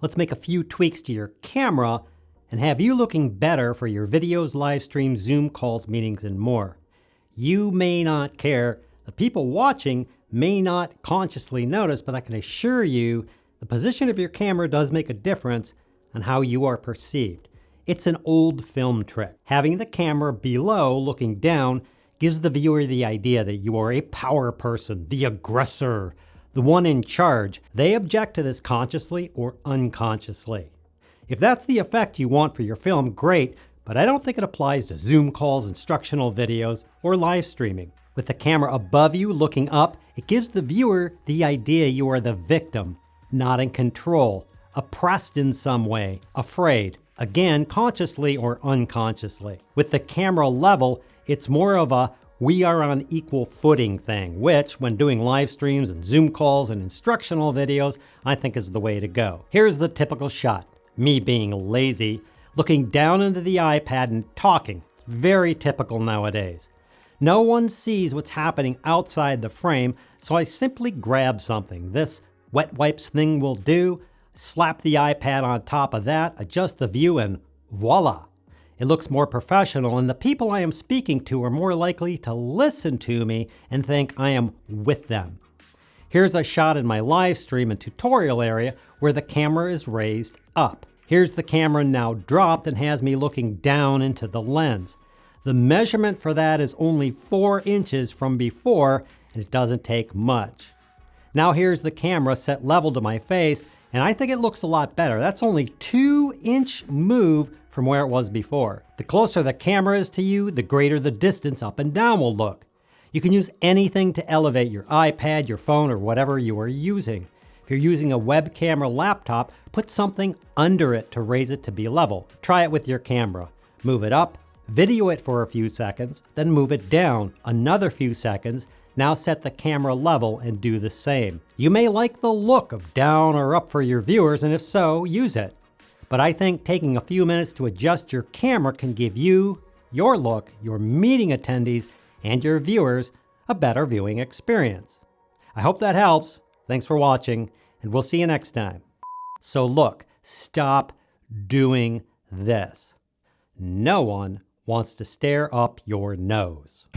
Let's make a few tweaks to your camera and have you looking better for your videos, live streams, Zoom calls, meetings, and more. You may not care. The people watching may not consciously notice, but I can assure you the position of your camera does make a difference on how you are perceived. It's an old film trick. Having the camera below looking down gives the viewer the idea that you are a power person, the aggressor, the one in charge. They object to this consciously or unconsciously. If that's the effect you want for your film, great, but I don't think it applies to Zoom calls, instructional videos, or live streaming. With the camera above you looking up, it gives the viewer the idea you are the victim, not in control, oppressed in some way, afraid, again, consciously or unconsciously. With the camera level, it's more of a we are on equal footing thing, which, when doing live streams and Zoom calls and instructional videos, I think is the way to go. Here's the typical shot. Me being lazy, looking down into the iPad and talking. It's very typical nowadays. No one sees what's happening outside the frame, so I simply grab something. This wet wipes thing will do, slap the iPad on top of that, adjust the view, and voila! It looks more professional, and the people I am speaking to are more likely to listen to me and think I am with them. Here's a shot in my live stream and tutorial area where the camera is raised up. Here's the camera now dropped and has me looking down into the lens. The measurement for that is only 4 inches from before, and it doesn't take much. Now here's the camera set level to my face, and I think it looks a lot better. That's only 2-inch move from where it was before. The closer the camera is to you, the greater the distance up and down will look. You can use anything to elevate your iPad, your phone, or whatever you are using. If you're using a webcam or laptop, put something under it to raise it to be level. Try it with your camera. Move it up, video it for a few seconds, then move it down another few seconds. Now set the camera level and do the same. You may like the look of down or up for your viewers, and if so, use it. But I think taking a few minutes to adjust your camera can give you, your look, your meeting attendees, and your viewers a better viewing experience. I hope that helps. Thanks for watching, and we'll see you next time. So look, stop doing this. No one wants to stare up your nose.